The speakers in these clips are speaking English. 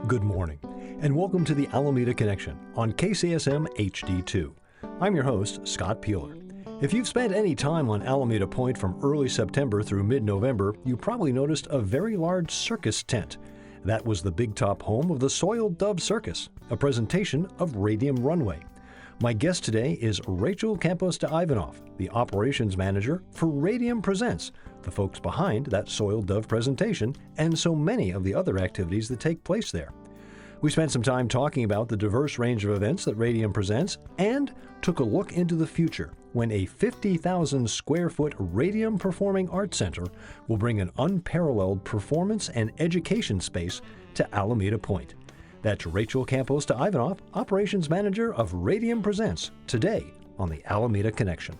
Good morning, and welcome to the Alameda Connection on KCSM HD2. I'm your host, Scott Piehler. If you've spent any time on Alameda Point from early September through mid-November, you probably noticed a very large circus tent. That was the big top home of the Soiled Dove Circus, a presentation of Radium Runway. My guest today is Rachel Campos de Ivanov, the operations manager for Radium Presents, the folks behind that Soiled Dove presentation and so many of the other activities that take place there. We spent some time talking about the diverse range of events that Radium presents and took a look into the future when a 50,000 square foot Radium Performing Arts Center will bring an unparalleled performance and education space to Alameda Point. That's Rachel Campos de Ivanov, operations manager of Radium Presents, today on the Alameda Connection.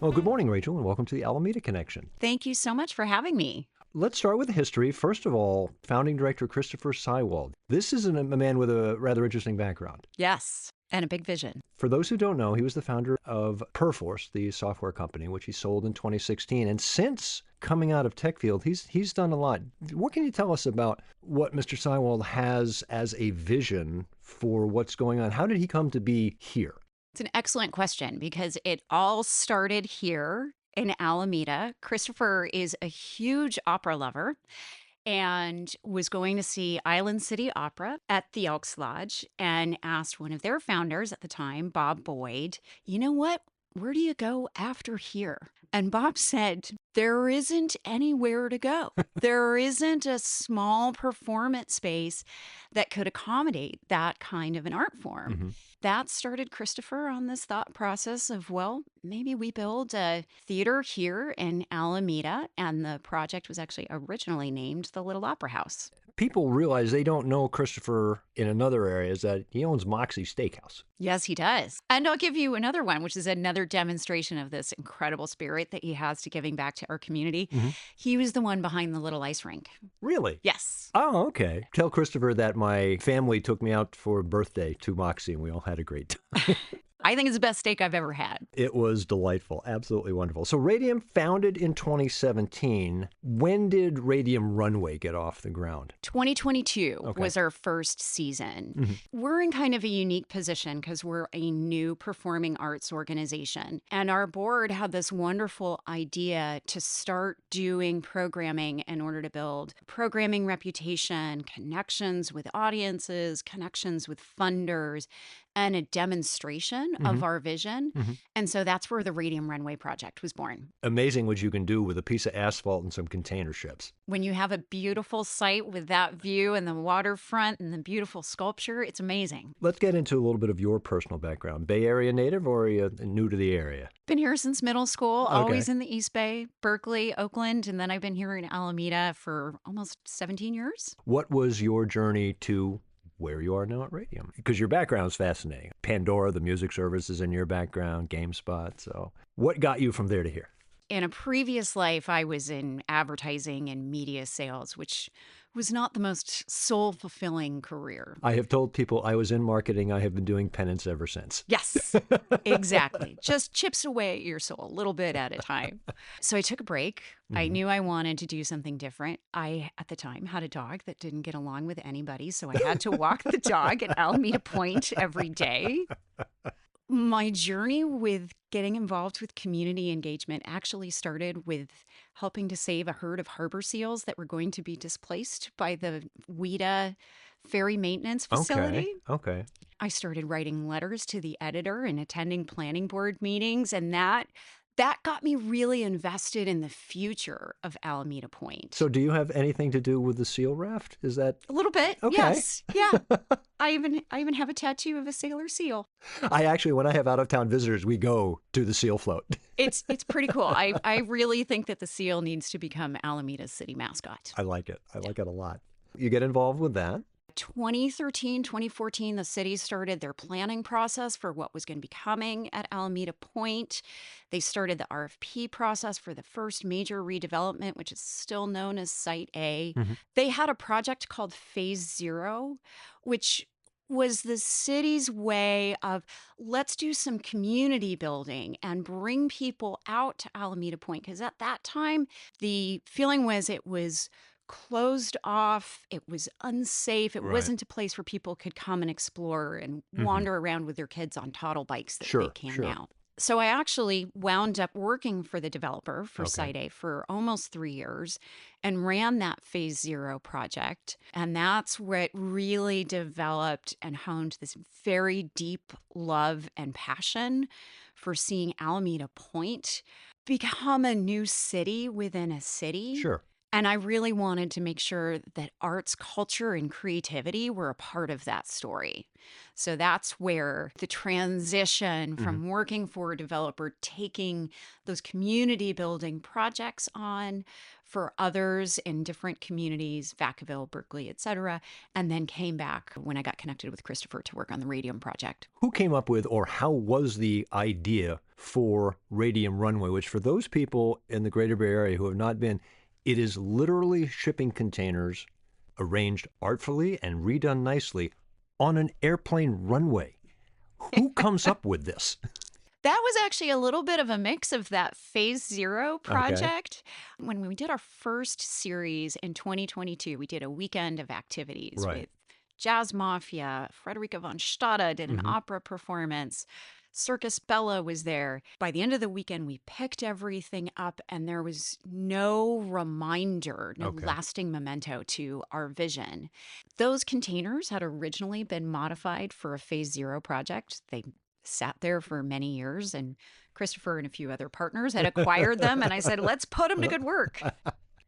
Well, good morning, Rachel, and welcome to the Alameda Connection. Thank you so much for having me. Let's start with the history. First of all, founding director Christopher Seiwald. This is a man with a rather interesting background. Yes, and a big vision. For those who don't know, he was the founder of Perforce, the software company, which he sold in 2016. And since coming out of TechField, he's done a lot. What can you tell us about what Mr. Seiwald has as a vision for what's going on? How did he come to be here? It's an excellent question because it all started here in Alameda. Christopher is a huge opera lover and was going to see Island City Opera at the Elks Lodge and asked one of their founders at the time, Bob Boyd, you know what? Where do you go after here? And Bob said, there isn't anywhere to go. There isn't a small performance space that could accommodate that kind of an art form. Mm-hmm. That started Christopher on this thought process of, well, maybe we build a theater here in Alameda. And the project was actually originally named the Little Opera House. People realize they don't know Christopher in another area is that he owns Moxie Steakhouse. Yes, he does. And I'll give you another one, which is another demonstration of this incredible spirit that he has to giving back to our community. Mm-hmm. He was the one behind the little ice rink. Really? Yes. Oh, okay. Tell Christopher that my family took me out for a birthday to Moxie and we all had a great time. I think it's the best steak I've ever had. It was delightful. Absolutely wonderful. So Radium founded in 2017. When did Radium Runway get off the ground? 2022 was our first season. Mm-hmm. We're in kind of a unique position because we're a new performing arts organization. And our board had this wonderful idea to start doing programming in order to build programming reputation, connections with audiences, connections with funders, and a demonstration of our vision. Mm-hmm. And so that's where the Radium Runway project was born. Amazing what you can do with a piece of asphalt and some container ships. When you have a beautiful site with that view and the waterfront and the beautiful sculpture, it's amazing. Let's get into a little bit of your personal background. Bay Area native or are you new to the area? Been here since middle school, always in the East Bay, Berkeley, Oakland, and then I've been here in Alameda for almost 17 years. What was your journey to where you are now at Radium? Because your background is fascinating. Pandora, the music service is in your background, GameSpot. So what got you from there to here? In a previous life, I was in advertising and media sales, which was not the most soul-fulfilling career. I have told people I was in marketing. I have been doing penance ever since. Yes, exactly. Just chips away at your soul, a little bit at a time. So I took a break. Mm-hmm. I knew I wanted to do something different. I, at the time, had a dog that didn't get along with anybody, so I had to walk the dog at Alameda Point every day. My journey with getting involved with community engagement actually started with helping to save a herd of harbor seals that were going to be displaced by the WIDA ferry maintenance facility. Okay. I started writing letters to the editor and attending planning board meetings, and that got me really invested in the future of Alameda Point. So do you have anything to do with the seal raft? Is that a little bit? Okay. Yes. Yeah. I even have a tattoo of a sailor seal. I actually, when I have out-of-town visitors, we go to the seal float. It's pretty cool. I really think that the seal needs to become Alameda's city mascot. I like it. I like it a lot. You get involved with that? 2013, 2014, the city started their planning process for what was going to be coming at Alameda Point. They started the RFP process for the first major redevelopment, which is still known as Site A. Mm-hmm. They had a project called Phase Zero, which was the city's way of let's do some community building and bring people out to Alameda Point. Because at that time, the feeling was it was closed off, it was unsafe, it Right. wasn't a place where people could come and explore and Hmm. wander around with their kids on toddle bikes that they Sure, can sure. now. So I actually wound up working for the developer for Okay. Site A for almost 3 years and ran that Phase Zero project. And that's what really developed and honed this very deep love and passion for seeing Alameda Point become a new city within a city. Sure. And I really wanted to make sure that arts, culture, and creativity were a part of that story. So that's where the transition Hmm. from working for a developer, taking those community building projects on for others in different communities, Vacaville, Berkeley, et cetera, and then came back when I got connected with Christopher to work on the Radium project. Who came up with, or how was the idea for Radium Runway, which for those people in the greater Bay Area who have not been, it is literally shipping containers arranged artfully and redone nicely on an airplane runway. Who comes up with this? That was actually a little bit of a mix of that Phase Zero Okay. project. When we did our first series in 2022, we did a weekend of activities Right. with Jazz Mafia. Frederica von Stade did an Hmm. opera performance. Circus Bella was there. By the end of the weekend, we picked everything up, and there was no reminder, no Okay. lasting memento to our vision. Those containers had originally been modified for a Phase Zero project. They sat there for many years, and Christopher and a few other partners had acquired them. And I said, let's put them to good work.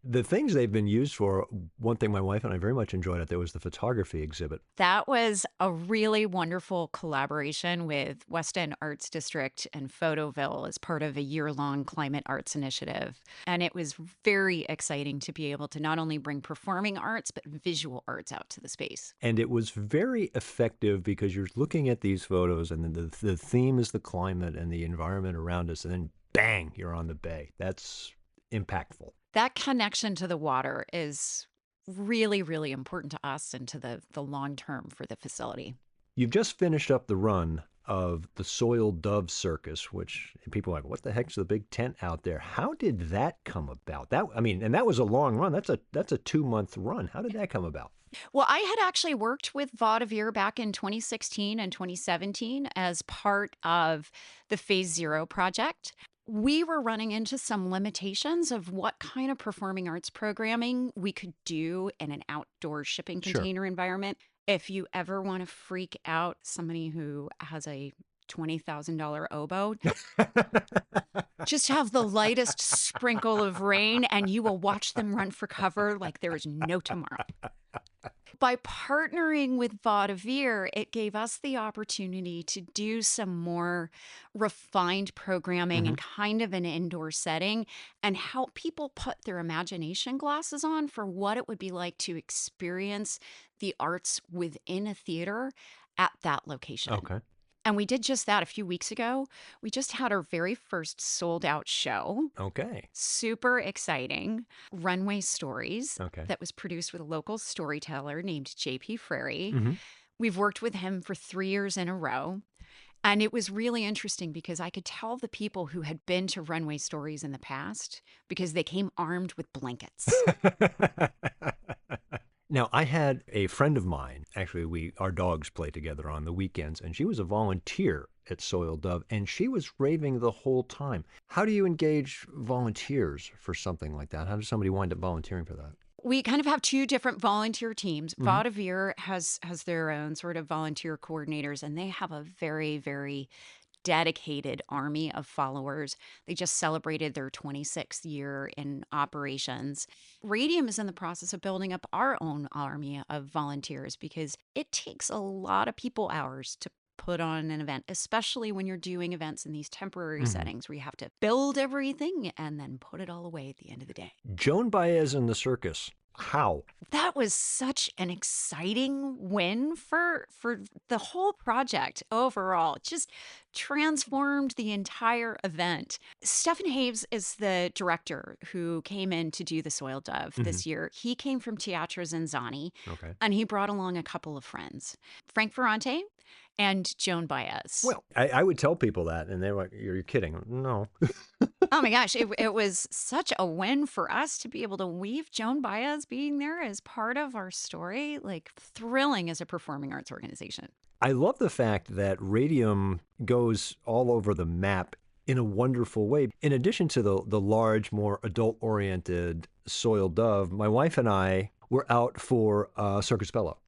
The things they've been used for, one thing my wife and I very much enjoyed it, there was the photography exhibit. That was a really wonderful collaboration with West End Arts District and Photoville as part of a year-long climate arts initiative. And it was very exciting to be able to not only bring performing arts, but visual arts out to the space. And it was very effective because you're looking at these photos and then the theme is the climate and the environment around us. And then bang, you're on the bay. That's impactful. That connection to the water is really, really important to us and to the long term for the facility. You've just finished up the run of the Soiled Dove Circus, which people are like, what the heck's the big tent out there? How did that come about? And that was a long run. That's a 2-month run. How did that come about? Well, I had actually worked with Vaudeville back in 2016 and 2017 as part of the Phase Zero project. We were running into some limitations of what kind of performing arts programming we could do in an outdoor shipping Sure. container environment. If you ever want to freak out somebody who has a $20,000 oboe, just have the lightest sprinkle of rain and you will watch them run for cover like there is no tomorrow. By partnering with Vaudeville, it gave us the opportunity to do some more refined programming Hmm. in kind of an indoor setting and help people put their imagination glasses on for what it would be like to experience the arts within a theater at that location. Okay. And we did just that a few weeks ago. We just had our very first sold out show. Okay. Super exciting. Runway Stories Okay. that was produced with a local storyteller named JP Frary. Hmm. We've worked with him for 3 years in a row. And it was really interesting because I could tell the people who had been to Runway Stories in the past because they came armed with blankets. Now, I had a friend of mine, actually, our dogs play together on the weekends, and she was a volunteer at Soiled Dove, and she was raving the whole time. How do you engage volunteers for something like that? How does somebody wind up volunteering for that? We kind of have two different volunteer teams. Hmm. Vaudeville has their own sort of volunteer coordinators, and they have a very, very dedicated army of followers. They just celebrated their 26th year in operations. Radium is in the process of building up our own army of volunteers because it takes a lot of people hours to put on an event, especially when you're doing events in these temporary Hmm. settings where you have to build everything and then put it all away at the end of the day. Joan Baez and the Circus. How? That was such an exciting win for the whole project overall. It just transformed the entire event. Stefan Haves is the director who came in to do the Soil Dove Hmm. this year. He came from Teatro Zanzani, Okay. and he brought along a couple of friends, Frank Ferrante and Joan Baez. Well, I would tell people that, and they're like, "You're kidding." No. Oh my gosh, it was such a win for us to be able to weave Joan Baez being there as part of our story. Like, thrilling as a performing arts organization. I love the fact that Radium goes all over the map in a wonderful way. In addition to the large, more adult-oriented Soil Dove, my wife and I were out for Circus Bello,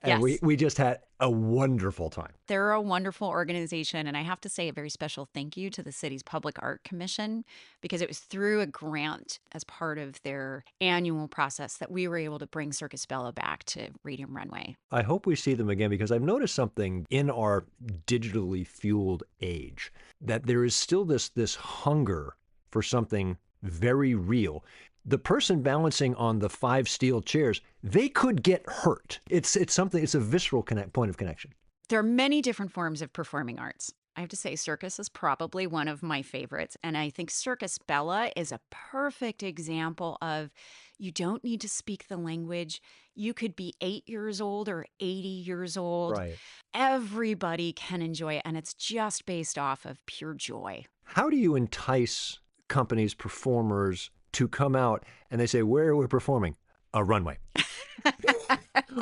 and we Yes, we just had a wonderful time. they're a wonderful organization. And I have to say a very special thank you to the city's Public Art Commission because it was through a grant as part of their annual process that we were able to bring Circus Bella back to Radium Runway. I hope we see them again because I've noticed something in our digitally fueled age that there is still this hunger for something very real. The person balancing on the 5 steel chairs, they could get hurt. It's something. It's a visceral point of connection. There are many different forms of performing arts. I have to say, circus is probably one of my favorites. And I think Circus Bella is a perfect example of you don't need to speak the language. You could be 8 years old or 80 years old. Right. Everybody can enjoy it. And it's just based off of pure joy. How do you entice companies, performers to come out and they say, "Where are we performing?" A runway.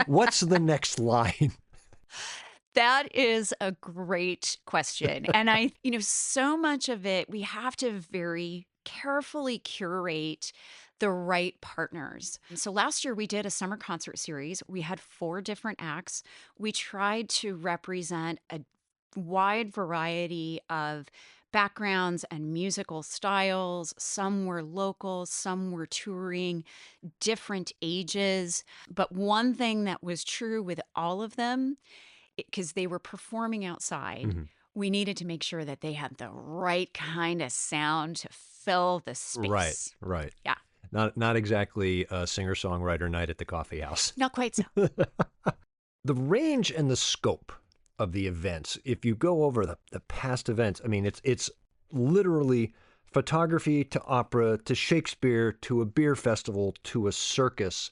What's the next line? That is a great question. And so much of it, we have to very carefully curate the right partners. So last year we did a summer concert series. We had 4 different acts. We tried to represent a wide variety of backgrounds and musical styles. Some were local, some were touring, different ages. But one thing that was true with all of them, because they were performing outside, Mhm. we needed to make sure that they had the right kind of sound to fill the Right, space. right. Yeah, Not exactly a singer-songwriter night at the coffee house. not quite so. The range and the scope of the events, if you go over the past events, I mean, it's literally photography to opera to Shakespeare to a beer festival to a circus.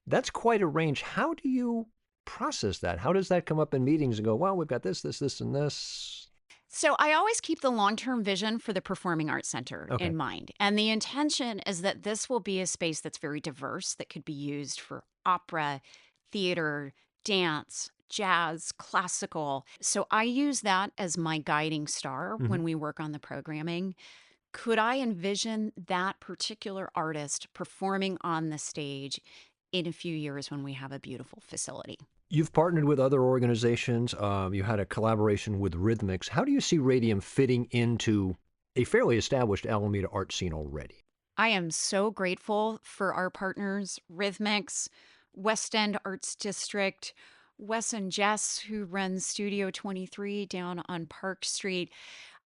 That's quite a range. How do you process that? How does that come up in meetings and go, well, we've got this, this, this, and this? So I always keep the long-term vision for the Performing Arts Center Okay. in mind. And the intention is that this will be a space that's very diverse that could be used for opera, theater, dance, jazz, classical. So I use that as my guiding star Mhm. when we work on the programming. Could I envision that particular artist performing on the stage in a few years when we have a beautiful facility? You've partnered with other organizations. You had a collaboration with Rhythmics. How do you see Radium fitting into a fairly established Alameda art scene already? I am so grateful for our partners, Rhythmics, West End Arts District, Wes and Jess, who run Studio 23 down on Park Street.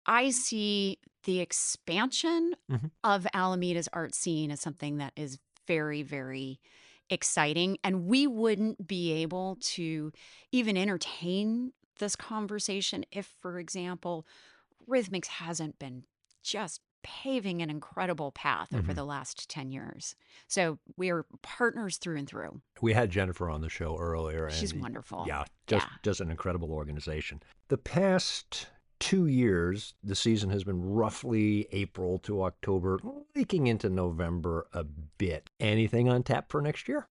I see the expansion Mhm. of Alameda's art scene as something that is very, very exciting. And we wouldn't be able to even entertain this conversation if, for example, Rhythmics hasn't been just paving an incredible path over Mhm. the last 10 years. So we're partners through and through. We had Jennifer on the show earlier, She's and wonderful. yeah, Yeah. just an incredible organization. The past 2 years, the season has been roughly April to October, leaking into November a bit. Anything on tap for next year?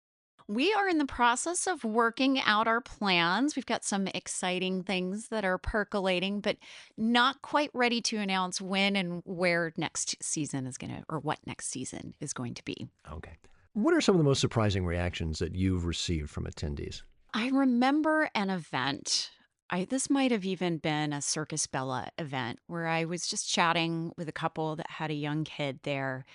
We are in the process of working out our plans. We've got some exciting things that are percolating, but not quite ready to announce when and where next season is going to, or what next season is going to be. Okay. What are some of the most surprising reactions that you've received from attendees? I remember an event. This might have even been a Circus Bella event where I was just chatting with a couple that had a young kid there,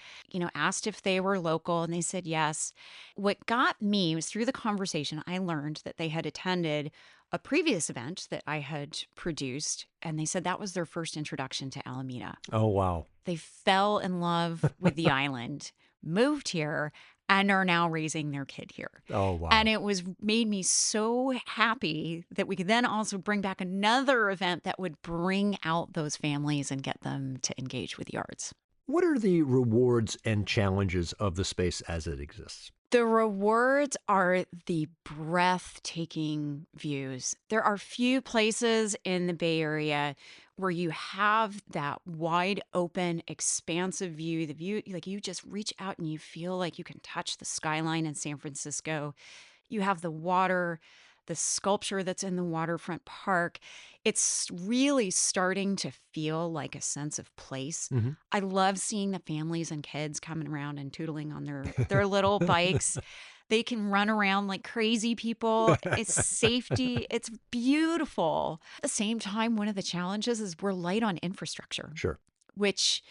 asked if they were local and they said yes. What got me was through the conversation, I learned that they had attended a previous event that I had produced, and they said that was their first introduction to Alameda. Oh, wow. They fell in love with the island, moved here, and are now raising their kid here. Oh, wow. And it made me so happy that we could then also bring back another event that would bring out those families and get them to engage with the arts. What are the rewards and challenges of the space as it exists? The rewards are the breathtaking views. There are few places in the Bay Area where you have that wide open, expansive view. The view, like you just reach out and you feel like you can touch the skyline in San Francisco. You have the water, the sculpture that's in the waterfront park. It's really starting to feel like a sense of place. Mm-hmm. I love seeing the families and kids coming around and tootling on their little bikes. They can run around like crazy people. It's safety. It's beautiful. At the same time, one of the challenges is we're light on infrastructure. Sure. Which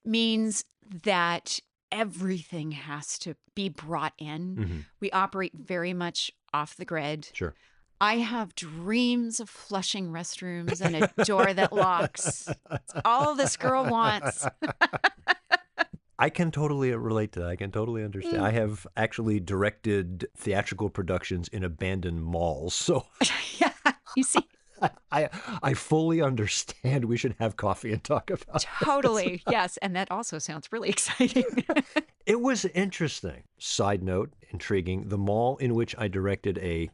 means that everything has to be brought in. Mm-hmm. We operate very much off the grid. Sure. I have dreams of flushing restrooms and a door that locks. It's all this girl wants. I can totally relate to that. I can totally understand. I have actually directed theatrical productions in abandoned malls. So Yeah, you see, I fully understand. We should have coffee and talk about it. totally. Yes. And that also sounds really exciting. It was interesting. Side note, intriguing. The mall in which I directed a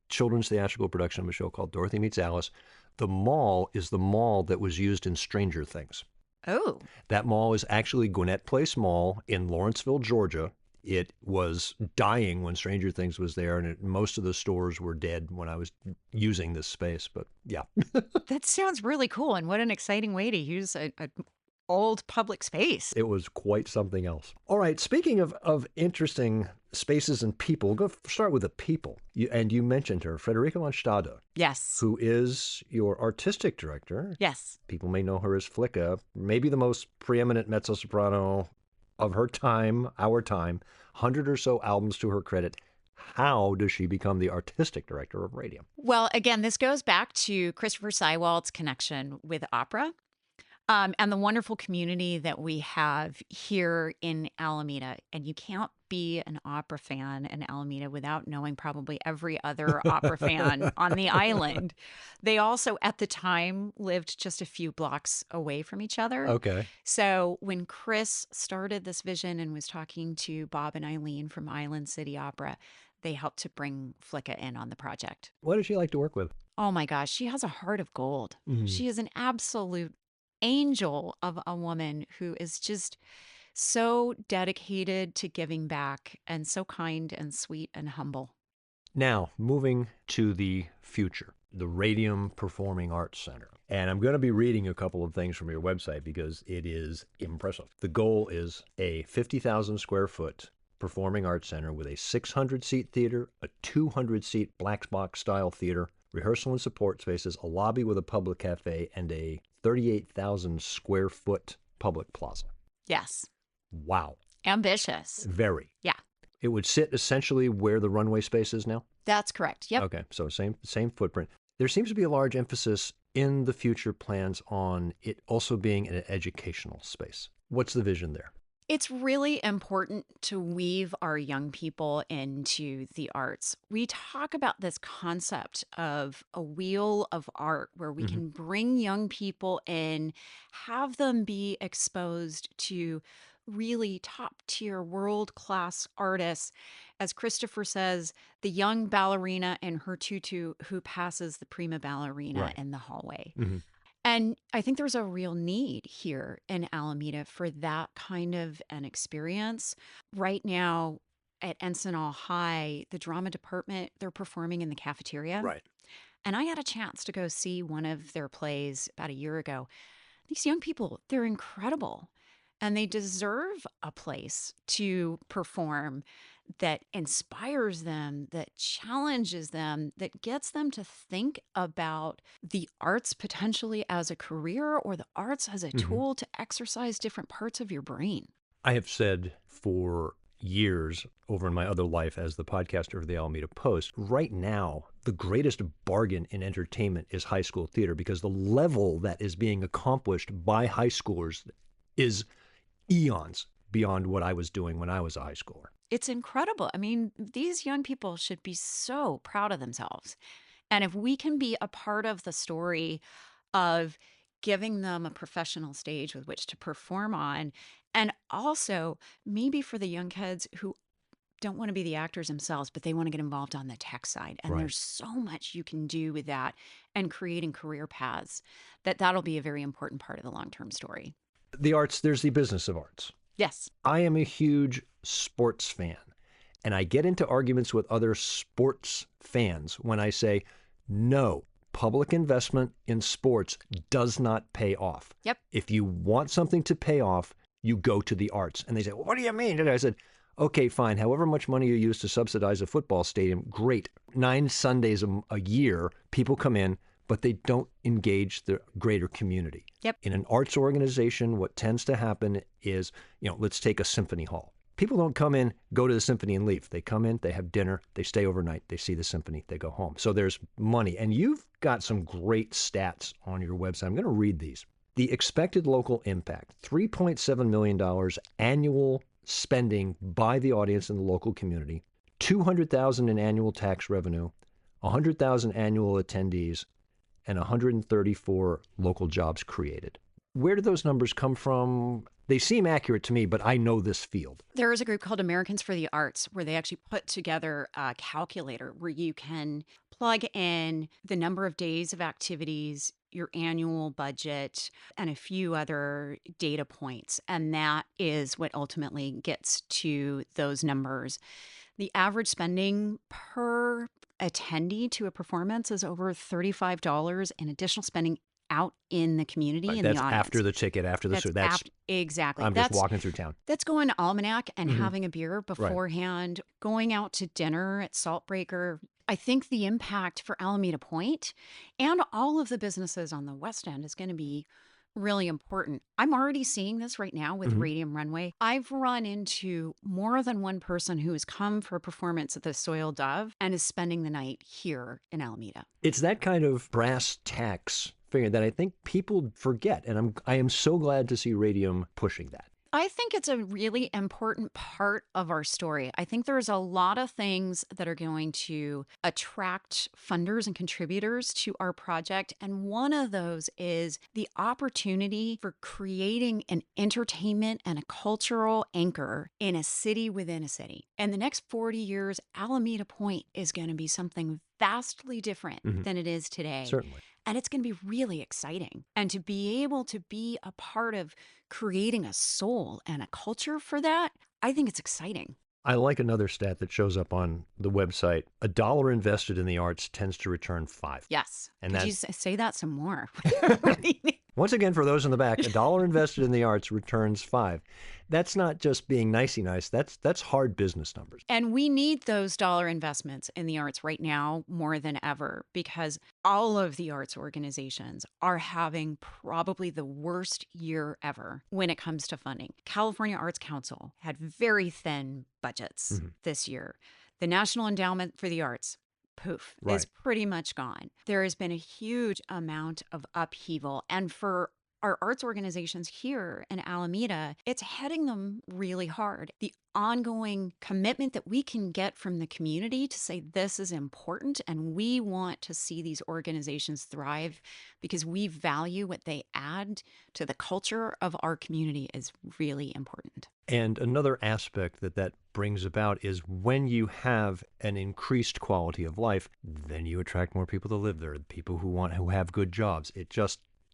children's theatrical production of a show called Dorothy Meets Alice, the mall is the mall that was used in Stranger Things. Oh, That mall is actually Gwinnett Place Mall in Lawrenceville, Georgia. It was dying when Stranger Things was there, and most of the stores were dead when I was using this space. But yeah, that sounds really cool. And what an exciting way to use an old public space. it was quite something else. All right, speaking of interesting spaces and people, go start with the people. You mentioned her, Frederica von Stade, Yes. who is your artistic director. Yes. People may know her as Flicka, maybe the most preeminent mezzo-soprano of her time, our time, 100 or so albums to her credit. How does she become the artistic director of Radium? Well, again, this goes back to Christopher Seiwald's connection with opera. And the wonderful community that we have here in Alameda. And you can't be an opera fan in Alameda without knowing probably every other opera fan on the island. They also, at the time, lived just a few blocks away from each other. Okay. So when Chris started this vision and was talking to Bob and Eileen from Island City Opera, they helped to bring Flicka in on the project. What does she like to work with? Oh my gosh, she has a heart of gold. Mhm. She is an absolute angel of a woman who is just so dedicated to giving back and so kind and sweet and humble. Now, moving to the future, the Radium Performing Arts Center. And I'm going to be reading a couple of things from your website because it is impressive. The goal is a 50,000 square foot performing arts center with a 600-seat theater, a 200-seat black box style theater, rehearsal and support spaces, a lobby with a public cafe, and a 38,000 square foot public plaza. Yes. Wow. Ambitious. Very. Yeah. It would sit essentially where the runway space is now? That's correct. Yep. Okay, so same footprint. There seems to be a large emphasis in the future plans on it also being an educational space. What's the vision there? It's really important to weave our young people into the arts. We talk about this concept of a wheel of art where we can bring young people in, have them be exposed to really top tier world class artists. As Christopher says, the young ballerina in her tutu who passes the prima ballerina Right. in the hallway. Mm-hmm. And I think there's a real need here in Alameda for that kind of an experience. Right now at Encinal High, the drama department, they're performing in the cafeteria. Right. And I had a chance to go see one of their plays about a year ago. These young people, they're incredible. And they deserve a place to perform that inspires them, that challenges them, that gets them to think about the arts potentially as a career or the arts as a tool to exercise different parts of your brain. I have said for years over in my other life as the podcaster of the Alameda Post, right now, the greatest bargain in entertainment is high school theater because the level that is being accomplished by high schoolers is eons beyond what I was doing when I was a high schooler. It's incredible. I mean, these young people should be so proud of themselves. And if we can be a part of the story of giving them a professional stage with which to perform on, and also maybe for the young kids who don't want to be the actors themselves, but they want to get involved on the tech side. And Right. there's so much you can do with that and creating career paths that'll be a very important part of the long-term story. The arts, there's the business of arts. Yes. I am a huge sports fan, and I get into arguments with other sports fans when I say, no, public investment in sports does not pay off. Yep. If you want something to pay off, you go to the arts. And they say, well, what do you mean? And I said, okay, fine. However much money you use to subsidize a football stadium, great. 9 Sundays a year, people come in, but they don't engage the greater community. Yep. In an arts organization, what tends to happen is, let's take a symphony hall. People don't come in, go to the symphony and leave. They come in, they have dinner, they stay overnight, they see the symphony, they go home. So there's money. And you've got some great stats on your website. I'm going to read these. The expected local impact, $3.7 million annual spending by the audience in the local community, $200,000 in annual tax revenue, $100,000 annual attendees, and 134 local jobs created. Where do those numbers come from? They seem accurate to me, but I know this field. There is a group called Americans for the Arts where they actually put together a calculator where you can plug in the number of days of activities, your annual budget, and a few other data points. And that is what ultimately gets to those numbers. The average spending per attendee to a performance is over $35 in additional spending out in the community Right, in the that's audience. after the ticket, after the show. Exactly. I'm just walking through town. That's going to Almanac and Mhm. having a beer beforehand, going out to dinner at Saltbreaker. I think the impact for Alameda Point and all of the businesses on the West End is going to be really important. I'm already seeing this right now with Mhm. Radium Runway. I've run into more than one person who has come for a performance at the Soil Dove and is spending the night here in Alameda. It's that kind of brass tacks figure that I think people forget, and I am so glad to see Radium pushing that. I think it's a really important part of our story. I think there's a lot of things that are going to attract funders and contributors to our project. And one of those is the opportunity for creating an entertainment and a cultural anchor in a city within a city. And the next 40 years, Alameda Point is going to be something vastly different than it is today. Certainly. And it's going to be really exciting. And to be able to be a part of creating a soul and a culture for that, I think it's exciting. I like another stat that shows up on the website. $1 invested in the arts tends to return 5. Yes. And Could you say that some more? What do you mean? Once again, for those in the back, $1 invested in the arts returns 5. That's not just being nicey nice. That's hard business numbers. And we need those dollar investments in the arts right now more than ever because all of the arts organizations are having probably the worst year ever when it comes to funding. California Arts Council had very thin budgets this year. The National Endowment for the Arts, poof, is pretty much gone. There has been a huge amount of upheaval. And for our arts organizations here in Alameda, it's hitting them really hard. The ongoing commitment that we can get from the community to say this is important and we want to see these organizations thrive because we value what they add to the culture of our community is really important. And another aspect that brings about is when you have an increased quality of life, then you attract more people to live there, people who have good jobs.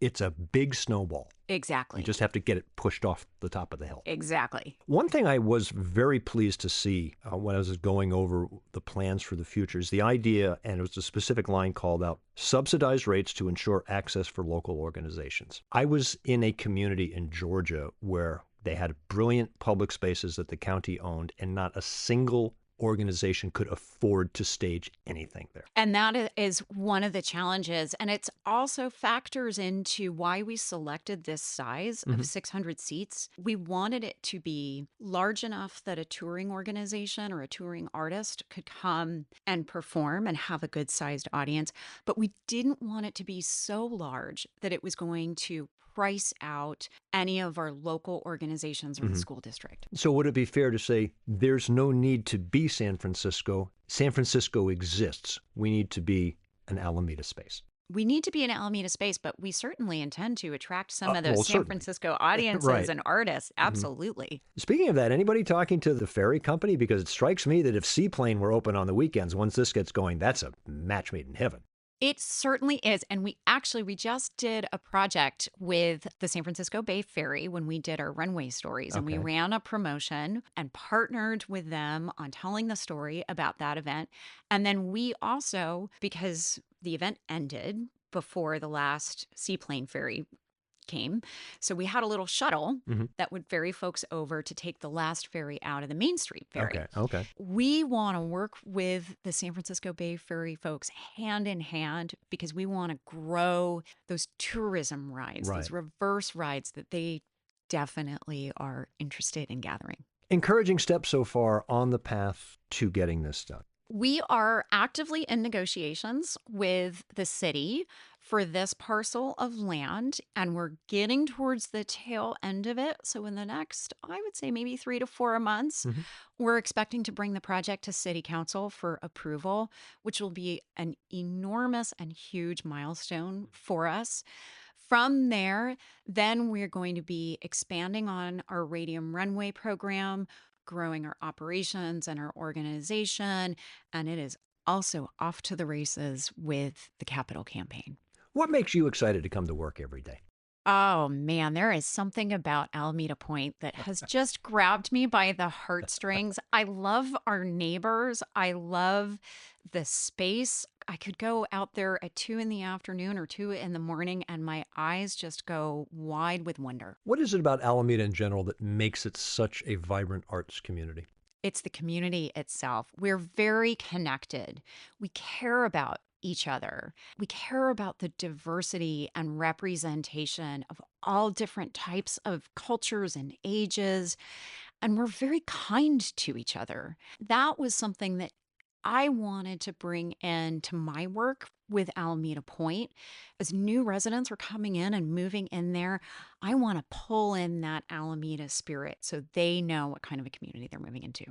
It's a big snowball. Exactly. You just have to get it pushed off the top of the hill. Exactly. One thing I was very pleased to see when I was going over the plans for the future is the idea, and it was a specific line called out, subsidized rates to ensure access for local organizations. I was in a community in Georgia where they had brilliant public spaces that the county owned, and not a single organization could afford to stage anything there. And that is one of the challenges. And it's also factors into why we selected this size of 600 seats. We wanted it to be large enough that a touring organization or a touring artist could come and perform and have a good sized audience. But we didn't want it to be so large that it was going to price out any of our local organizations or the school district. So would it be fair to say there's no need to be San Francisco? San Francisco exists. We need to be an Alameda space. We need to be an Alameda space, but we certainly intend to attract some of those well, San certainly. Francisco audiences Right. and artists. Absolutely. Speaking of that, anybody talking to the ferry company? Because it strikes me that if Seaplane were open on the weekends, once this gets going, that's a match made in heaven. It certainly is. And we just did a project with the San Francisco Bay Ferry when we did our runway stories. And we Okay. ran a promotion and partnered with them on telling the story about that event. And then we also, because the event ended before the last Seaplane ferry came, so we had a little shuttle that would ferry folks over to take the last ferry out of the Main Street ferry. Okay. We want to work with the San Francisco Bay Ferry folks hand in hand because we want to grow those tourism rides, those reverse rides that they definitely are interested in gathering. Encouraging steps so far on the path to getting this done. We are actively in negotiations with the city for this parcel of land, and we're getting towards the tail end of it. So in the next, I would say maybe 3 to 4 months, we're expecting to bring the project to City Council for approval, which will be an enormous and huge milestone for us. From there, then we're going to be expanding on our Radium Runway program, growing our operations and our organization, and it is also off to the races with the Capital campaign. What makes you excited to come to work every day? Oh man, there is something about Alameda Point that has just grabbed me by the heartstrings. I love our neighbors. I love the space. I could go out there at 2 in the afternoon or 2 in the morning and my eyes just go wide with wonder. What is it about Alameda in general that makes it such a vibrant arts community? It's the community itself. We're very connected. We care about each other. We care about the diversity and representation of all different types of cultures and ages. And we're very kind to each other. That was something that I wanted to bring into my work with Alameda Point. As new residents are coming in and moving in there, I want to pull in that Alameda spirit so they know what kind of a community they're moving into.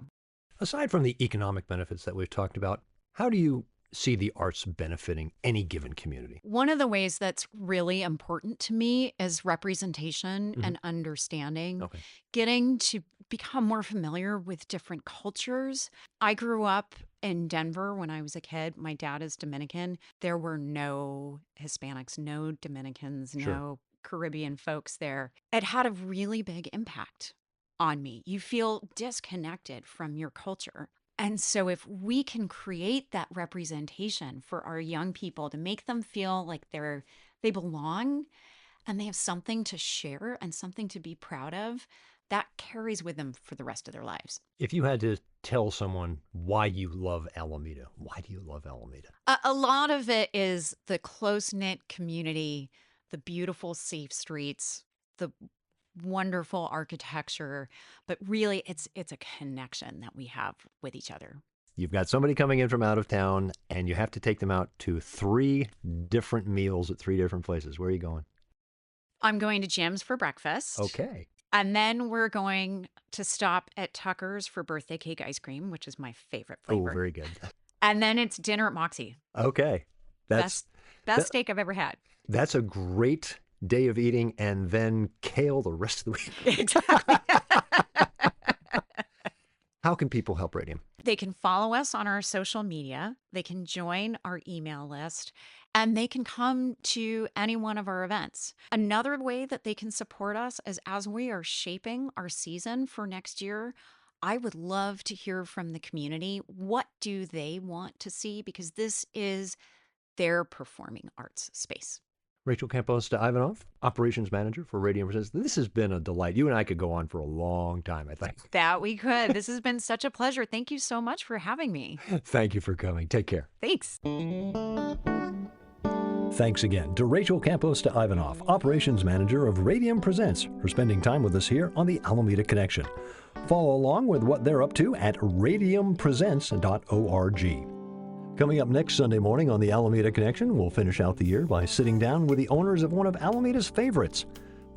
Aside from the economic benefits that we've talked about, how do you see the arts benefiting any given community? One of the ways that's really important to me is representation and understanding, Okay. getting to become more familiar with different cultures. I grew up in Denver when I was a kid. My dad is Dominican. There were no Hispanics, no Dominicans, no Caribbean folks there. It had a really big impact on me. You feel disconnected from your culture. And so if we can create that representation for our young people to make them feel like they belong and they have something to share and something to be proud of, that carries with them for the rest of their lives. If you had to tell someone why you love Alameda, why do you love Alameda? A lot of it is the close-knit community, the beautiful, safe streets, the wonderful architecture, but really it's a connection that we have with each other. You've got somebody coming in from out of town and you have to take them out to 3 different meals at 3 different places. Where are you going? I'm going to Jim's for breakfast. Okay. And then we're going to stop at Tucker's for birthday cake ice cream, which is my favorite flavor. Oh, very good. And then it's dinner at Moxie. Okay. Best steak I've ever had. That's a great day of eating, and then kale the rest of the week. Exactly. How can people help Radium? They can follow us on our social media. They can join our email list, and they can come to any one of our events. Another way that they can support us is as we are shaping our season for next year, I would love to hear from the community. What do they want to see? Because this is their performing arts space. Rachel Campos de Ivanov, Operations Manager for Radium Presents. This has been a delight. You and I could go on for a long time, I think. That we could. This has been such a pleasure. Thank you so much for having me. Thank you for coming. Take care. Thanks. Thanks again to Rachel Campos de Ivanov, Operations Manager of Radium Presents, for spending time with us here on the Alameda Connection. Follow along with what they're up to at radiumpresents.org. Coming up next Sunday morning on the Alameda Connection, we'll finish out the year by sitting down with the owners of one of Alameda's favorites,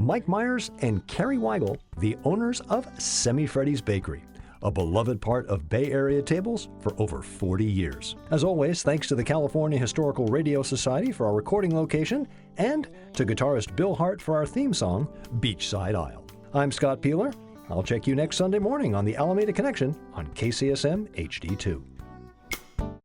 Mike Myers and Carrie Weigel, the owners of Semi Freddy's Bakery, a beloved part of Bay Area tables for over 40 years. As always, thanks to the California Historical Radio Society for our recording location and to guitarist Bill Hart for our theme song, Beachside Isle. I'm Scott Piehler. I'll check you next Sunday morning on the Alameda Connection on KCSM HD2.